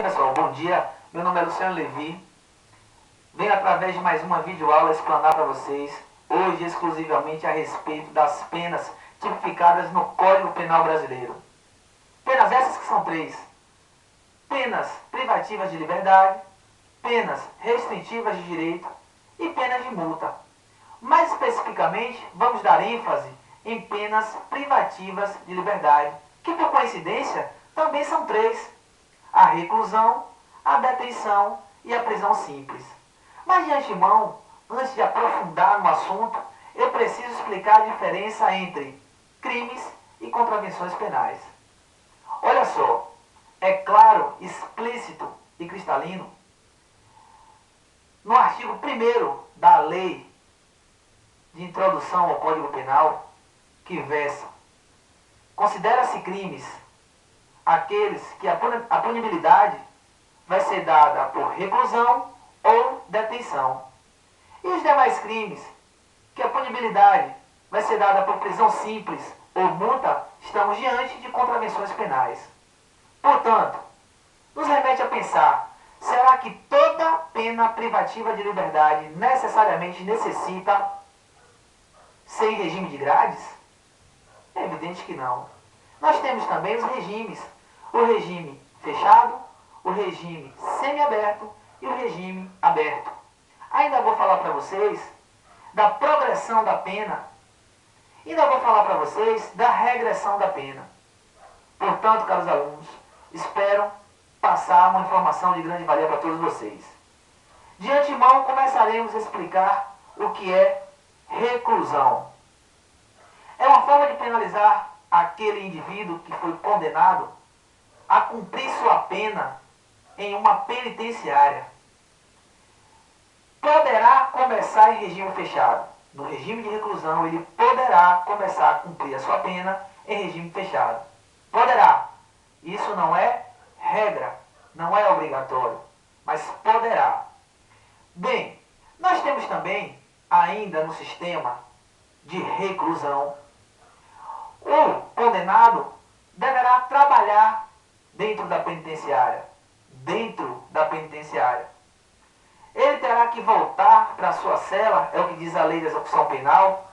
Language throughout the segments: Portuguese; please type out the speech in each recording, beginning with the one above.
Pessoal, bom dia. Meu nome é Luciano Levi. Venho através de mais uma videoaula explanar para vocês, hoje exclusivamente a respeito das penas tipificadas no Código Penal Brasileiro. Penas essas que são três: penas privativas de liberdade, penas restritivas de direito e penas de multa. Mais especificamente, vamos dar ênfase em penas privativas de liberdade, que por coincidência também são três: a reclusão, a detenção e a prisão simples. Mas de antemão, antes de aprofundar no assunto, eu preciso explicar a diferença entre crimes e contravenções penais. Olha só, é claro, explícito e cristalino, no artigo 1º da Lei de Introdução ao Código Penal, que versa: considera-se crimes aqueles que a punibilidade vai ser dada por reclusão ou detenção. E os demais crimes que a punibilidade vai ser dada por prisão simples ou multa, estamos diante de contravenções penais. Portanto, nos remete a pensar: será que toda pena privativa de liberdade necessariamente necessita ser em regime de grades? É evidente que não. Nós temos também os regimes: o regime fechado, o regime semiaberto e o regime aberto. Ainda vou falar para vocês da progressão da pena e ainda vou falar para vocês da regressão da pena. Portanto, caros alunos, espero passar uma informação de grande valia para todos vocês. De antemão, começaremos a explicar o que é reclusão. É uma forma de penalizar aquele indivíduo que foi condenado a cumprir sua pena em uma penitenciária. Poderá começar em regime fechado. No regime de reclusão, ele poderá começar a cumprir a sua pena em regime fechado. Poderá. Isso não é regra, não é obrigatório, mas poderá. Bem, nós temos também, ainda no sistema de reclusão, o condenado deverá trabalhar dentro da penitenciária. Ele terá que voltar para a sua cela, é o que diz a lei de execução penal,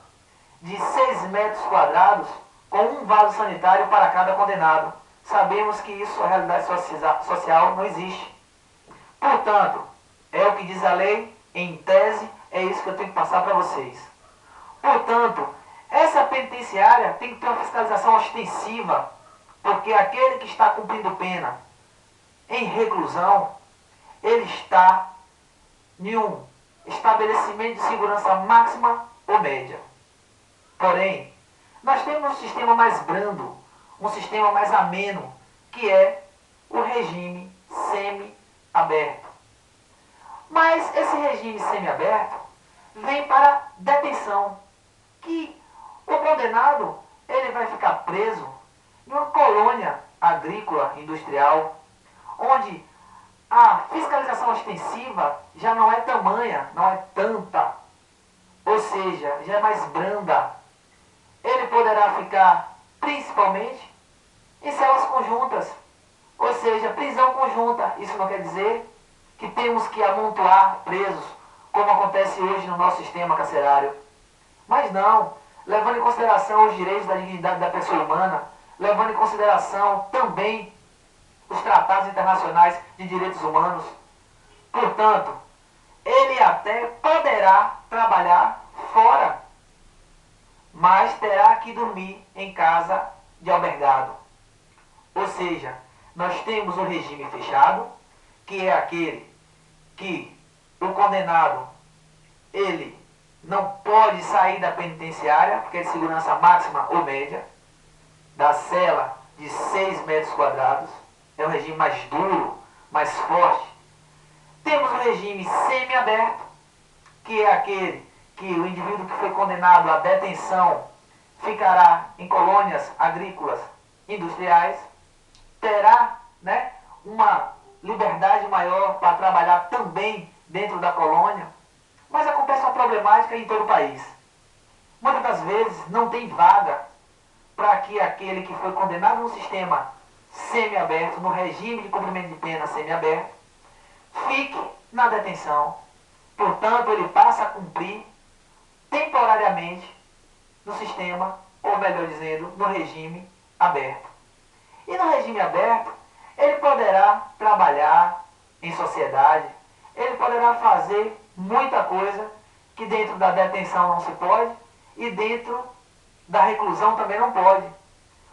de 6 metros quadrados, com um vaso sanitário para cada condenado. Sabemos que isso, a realidade social, não existe. Portanto, é o que diz a lei, em tese, é isso que eu tenho que passar para vocês. Portanto, essa penitenciária tem que ter uma fiscalização ostensiva, porque aquele que está cumprindo pena em reclusão, ele está em um estabelecimento de segurança máxima ou média. Porém, nós temos um sistema mais brando, um sistema mais ameno, que é o regime semi-aberto. Mas esse regime semi-aberto vem para detenção, que o condenado ele vai ficar preso em uma colônia agrícola industrial, onde a fiscalização ostensiva já não é tamanha, não é tanta, ou seja, já é mais branda. Ele poderá ficar principalmente em celas conjuntas, ou seja, prisão conjunta. Isso não quer dizer que temos que amontoar presos, como acontece hoje no nosso sistema carcerário. Mas não, levando em consideração os direitos da dignidade da pessoa humana, levando em consideração também os tratados internacionais de direitos humanos. Portanto, ele até poderá trabalhar fora, mas terá que dormir em casa de albergado. Ou seja, nós temos o regime fechado, que é aquele que o condenado ele não pode sair da penitenciária, porque é de segurança máxima ou média, da cela de 6 metros quadrados. É um regime mais duro, mais forte. Temos o regime semi-aberto, que é aquele que o indivíduo que foi condenado à detenção ficará em colônias agrícolas industriais, terá, uma liberdade maior para trabalhar também dentro da colônia. Mas acontece uma problemática em todo o país. Muitas das vezes não tem vaga para que aquele que foi condenado no sistema semiaberto, no regime de cumprimento de pena semiaberto, fique na detenção. Portanto, ele passa a cumprir temporariamente no sistema, ou melhor dizendo, no regime aberto. E no regime aberto, ele poderá trabalhar em sociedade, ele poderá fazer muita coisa que dentro da detenção não se pode e dentro da reclusão também não pode.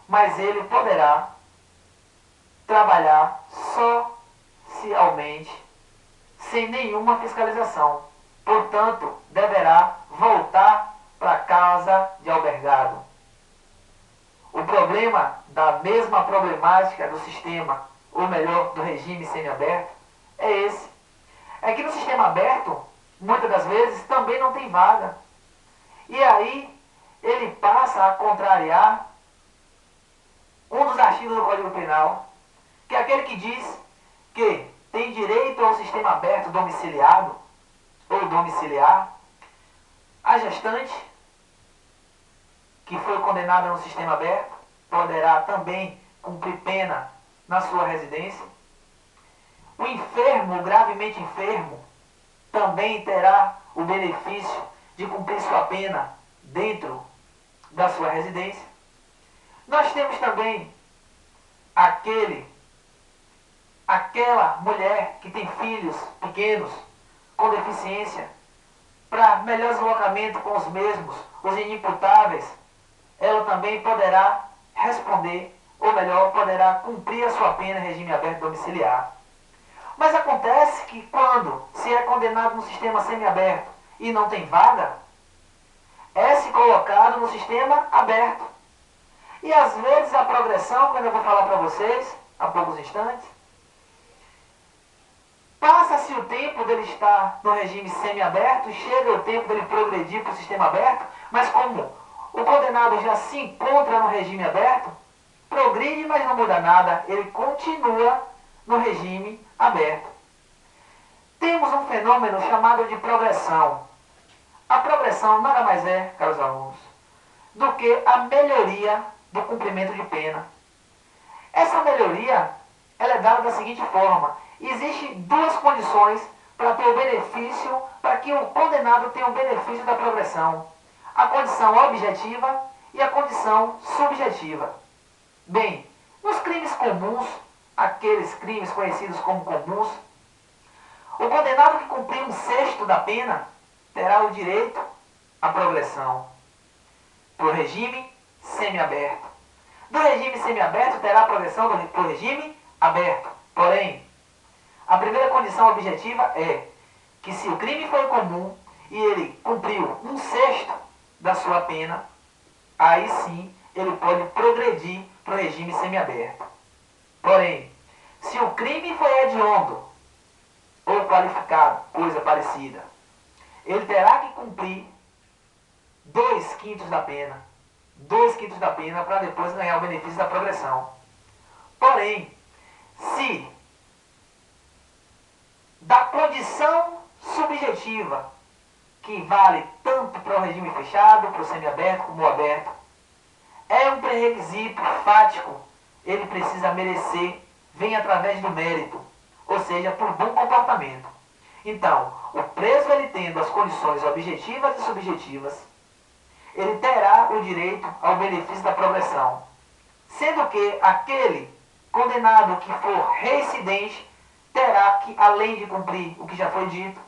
Mas ele poderá trabalhar socialmente, sem nenhuma fiscalização. Portanto, deverá voltar para casa de albergado. O problema da mesma problemática do sistema, ou melhor, do regime semiaberto, é esse. É que no sistema aberto, muitas das vezes, também não tem vaga. E aí, ele passa a contrariar um dos artigos do Código Penal, que é aquele que diz que tem direito ao sistema aberto domiciliado, ou domiciliar, a gestante que foi condenada no sistema aberto poderá também cumprir pena na sua residência. O enfermo, o gravemente enfermo, também terá o benefício de cumprir sua pena dentro da sua residência. Nós temos também aquela mulher que tem filhos pequenos com deficiência, para melhor deslocamento com os mesmos, os inimputáveis, ela também poderá responder, ou melhor, poderá cumprir a sua pena em regime aberto domiciliar. Mas acontece que quando se é condenado no sistema semiaberto e não tem vaga, é-se colocado no sistema aberto. E às vezes a progressão, como eu vou falar para vocês há poucos instantes, passa-se o tempo dele estar no regime semiaberto e chega o tempo dele progredir para o sistema aberto, mas como o condenado já se encontra no regime aberto, progride, mas não muda nada, ele continua no regime aberto. Temos um fenômeno chamado de progressão. A progressão nada mais é, caros alunos, do que a melhoria do cumprimento de pena. Essa melhoria ela é dada da seguinte forma: existem duas condições para ter o benefício, para que o condenado tenha o benefício da progressão: a condição objetiva e a condição subjetiva. Bem, nos crimes comuns, aqueles crimes conhecidos como comuns, o condenado que cumprir 1/6 da pena terá o direito à progressão para o regime semiaberto. Do regime semiaberto terá a progressão para o regime aberto. Porém, a primeira condição objetiva é que se o crime foi comum e ele cumpriu 1/6 da sua pena, aí sim ele pode progredir para o regime semiaberto. Porém, se o crime foi hediondo ou qualificado, coisa parecida, ele terá que cumprir 2/5 da pena. 2/5 da pena para depois ganhar o benefício da progressão. Porém, se da condição subjetiva, que vale tanto para o regime fechado, para o semiaberto como o aberto, é um pré-requisito fático, ele precisa merecer, vem através do mérito, ou seja, por bom comportamento. Então, o preso, ele tendo as condições objetivas e subjetivas, ele terá o direito ao benefício da progressão. Sendo que aquele condenado que for reincidente terá que, além de cumprir o que já foi dito,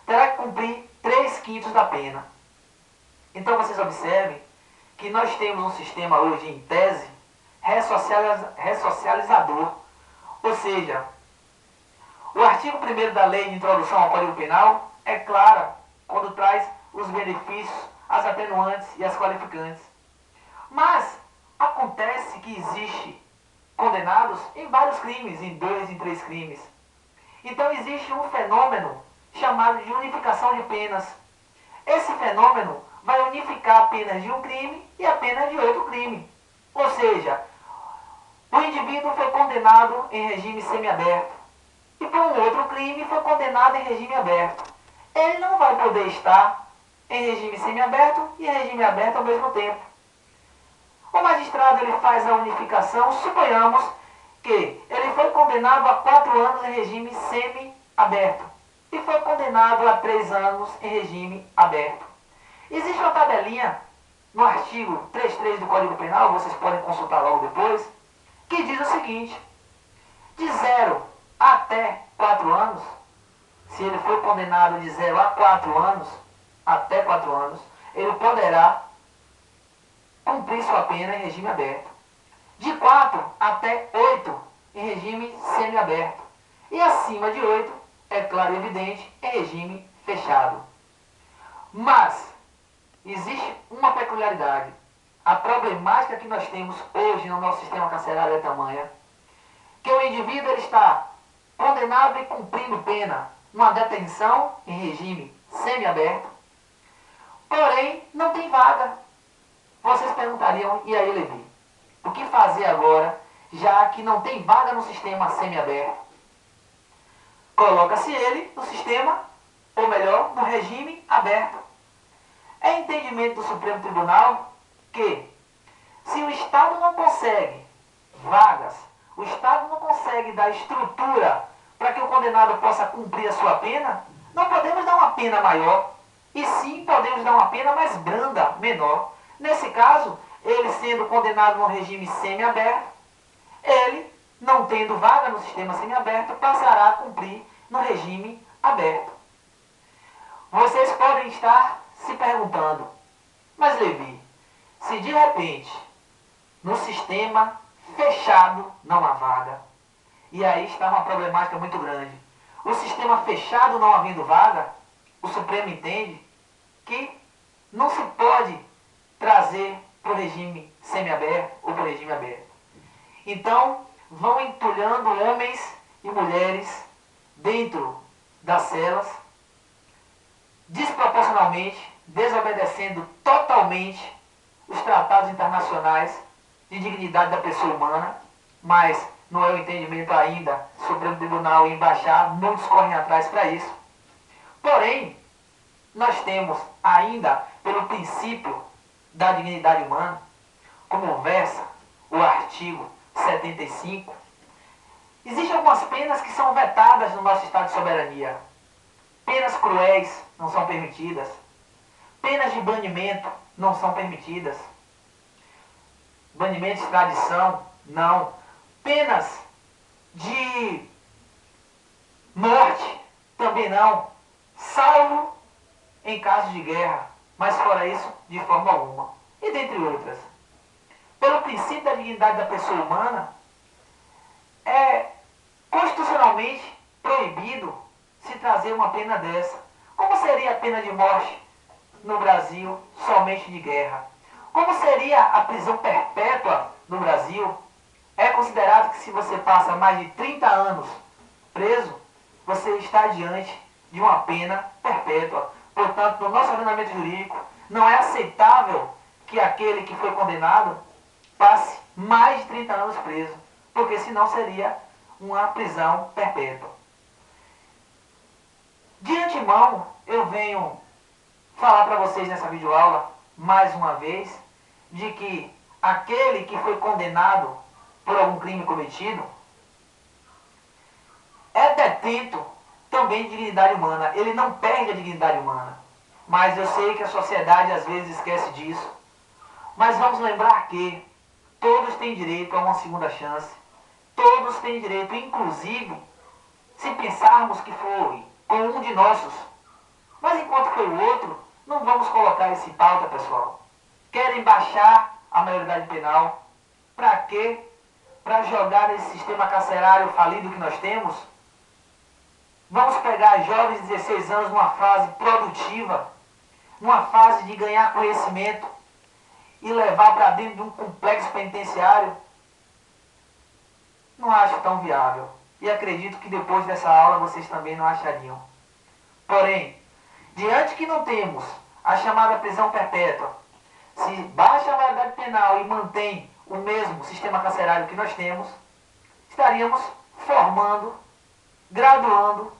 terá que cumprir 3/5 da pena. Então vocês observem que nós temos um sistema hoje, em tese, ressocializador. Ou seja, o artigo 1º da Lei de Introdução ao Código Penal é clara quando traz os benefícios, as atenuantes e as qualificantes. Mas acontece que existe condenados em vários crimes, em 2, em 3 crimes. Então existe um fenômeno chamado de unificação de penas. Esse fenômeno vai unificar apenas de um crime e apenas de outro crime. Ou seja, o indivíduo foi condenado em regime semiaberto e por um outro crime foi condenado em regime aberto. Ele não vai poder estar em regime semiaberto e em regime aberto ao mesmo tempo. O magistrado ele faz a unificação, suponhamos que ele foi condenado a 4 anos em regime semi-aberto e foi condenado a 3 anos em regime aberto. Existe uma tabelinha no artigo 33 do Código Penal, vocês podem consultar logo depois, que diz o seguinte: de 0 até 4 anos, se ele for condenado de 0 a 4 anos, até 4 anos, ele poderá cumprir sua pena em regime aberto. De 4 até 8, em regime semiaberto. E acima de 8, é claro e evidente, em regime fechado. Mas, existe uma peculiaridade. A problemática que nós temos hoje no nosso sistema carcerário é tamanha que o indivíduo ele está condenado e cumprindo pena numa detenção em regime semiaberto, porém não tem vaga. Vocês perguntariam, e aí, Levi, o que fazer agora, já que não tem vaga no sistema semiaberto? Coloca-se ele no sistema, ou melhor, no regime aberto. É entendimento do Supremo Tribunal que, se o Estado não consegue vagas, o Estado não consegue dar estrutura para que o condenado possa cumprir a sua pena, não podemos dar uma pena maior, e sim podemos dar uma pena mais branda, menor. Nesse caso, ele sendo condenado no regime semiaberto, ele, não tendo vaga no sistema semiaberto, passará a cumprir no regime aberto. Vocês podem estar se perguntando, mas Levi, se de repente no sistema fechado não há vaga, e aí está uma problemática muito grande. O sistema fechado não havendo vaga, o Supremo entende que não se pode trazer para o regime semiaberto ou para o regime aberto. Então, vão entulhando homens e mulheres dentro das celas, desproporcionalmente, desobedecendo totalmente os tratados internacionais de dignidade da pessoa humana, mas não é o entendimento ainda do Supremo Tribunal em baixar, muitos correm atrás para isso. Porém, nós temos ainda, pelo princípio da dignidade humana, como versa o artigo 75, existem algumas penas que são vetadas no nosso Estado de soberania. Penas cruéis não são permitidas. Penas de banimento não são permitidas. Banimento de extradição, não. Penas de morte, também não. Salvo em caso de guerra, mas fora isso, de forma alguma. E dentre outras. Pelo princípio da dignidade da pessoa humana, é constitucionalmente proibido se trazer uma pena dessa. Como seria a pena de morte no Brasil somente de guerra? Como seria a prisão perpétua no Brasil? É considerado que se você passa mais de 30 anos preso, você está diante de uma pena perpétua. Portanto, no nosso ordenamento jurídico, não é aceitável que aquele que foi condenado passe mais de 30 anos preso, porque senão seria uma prisão perpétua. De antemão, eu venho falar para vocês nessa videoaula, mais uma vez, de que aquele que foi condenado por algum crime cometido é detento também de dignidade humana. Ele não perde a dignidade humana. Mas eu sei que a sociedade às vezes esquece disso. Mas vamos lembrar que todos têm direito a uma segunda chance. Todos têm direito, inclusive, se pensarmos que foi com um de nossos. Mas enquanto foi o outro, não vamos colocar esse em pauta, pessoal. Querem baixar a maioridade penal. Para quê? Para jogar esse sistema carcerário falido que nós temos? Vamos pegar jovens de 16 anos numa fase produtiva, numa fase de ganhar conhecimento e levar para dentro de um complexo penitenciário? Não acho tão viável. E acredito que depois dessa aula vocês também não achariam. Porém, diante que não temos a chamada prisão perpétua, se baixa a maioridade penal e mantém o mesmo sistema carcerário que nós temos, estaríamos formando, graduando,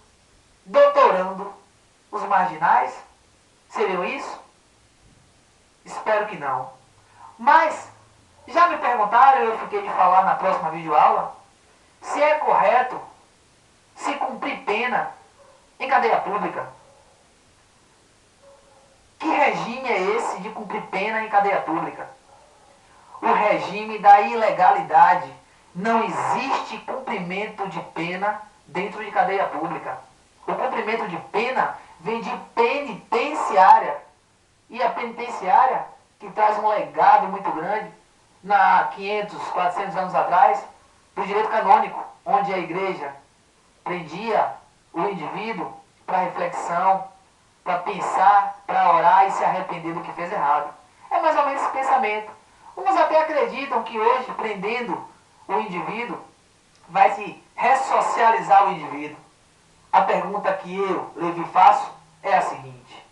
doutorando os marginais? Seriam isso? Espero que não. Mas, já me perguntaram, eu fiquei de falar na próxima videoaula, se é correto se cumprir pena em cadeia pública. Que regime é esse de cumprir pena em cadeia pública? O regime da ilegalidade. Não existe cumprimento de pena dentro de cadeia pública. O cumprimento de pena vem de penitenciária. E a penitenciária, que traz um legado muito grande, na 500, 400 anos atrás, do direito canônico, onde a igreja prendia o indivíduo para reflexão, para pensar, para orar e se arrepender do que fez errado. É mais ou menos esse pensamento. Uns até acreditam que hoje, prendendo o indivíduo, vai se ressocializar o indivíduo. A pergunta que eu, Levi, faço é a seguinte: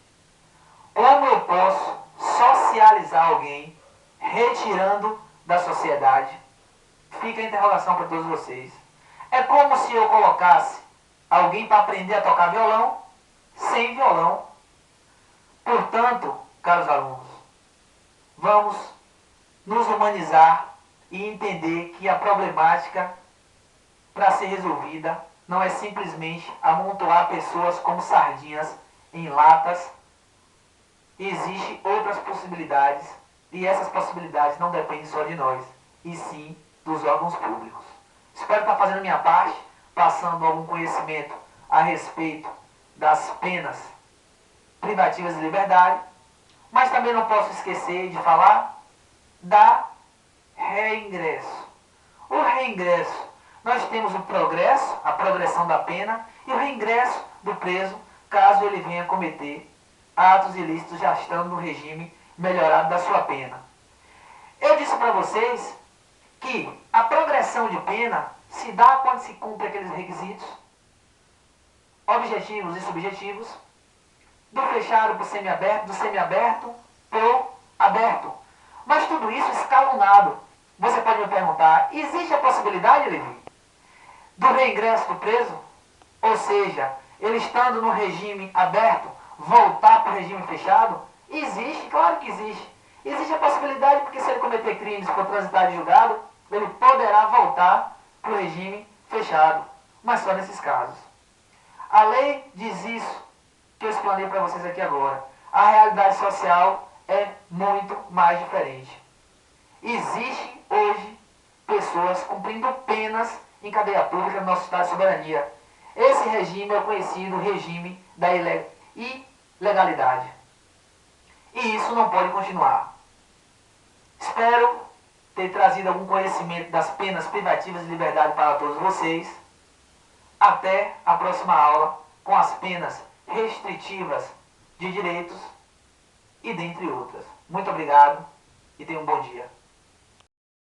como eu posso socializar alguém retirando da sociedade? Fica a interrogação para todos vocês. É como se eu colocasse alguém para aprender a tocar violão sem violão. Portanto, caros alunos, vamos nos humanizar e entender que a problemática, para ser resolvida, não é simplesmente amontoar pessoas como sardinhas em latas. Existem outras possibilidades, e essas possibilidades não dependem só de nós, e sim dos órgãos públicos. Espero estar fazendo minha parte, passando algum conhecimento a respeito das penas privativas de liberdade, mas também não posso esquecer de falar da reingresso. O reingresso, nós temos o progresso, a progressão da pena, e o reingresso do preso, caso ele venha cometer atos ilícitos já estando no regime melhorado da sua pena. Eu disse para vocês que a progressão de pena se dá quando se cumpre aqueles requisitos objetivos e subjetivos, do fechado para o semiaberto, do semiaberto para o aberto. Mas tudo isso escalonado. Você pode me perguntar, existe a possibilidade, Levi, do reingresso do preso? Ou seja, ele estando no regime aberto, voltar para o regime fechado? Existe, claro que existe. Existe a possibilidade porque se ele cometer crimes por transitar de julgado, ele poderá voltar para o regime fechado. Mas só nesses casos. A lei diz isso que eu explanei para vocês aqui agora. A realidade social é muito mais diferente. Existe hoje pessoas cumprindo penas em cadeia pública no nosso Estado de soberania. Esse regime é o conhecido regime da ilegalidade. E isso não pode continuar. Espero ter trazido algum conhecimento das penas privativas de liberdade para todos vocês. Até a próxima aula com as penas restritivas de direitos e dentre outras. Muito obrigado e tenham um bom dia.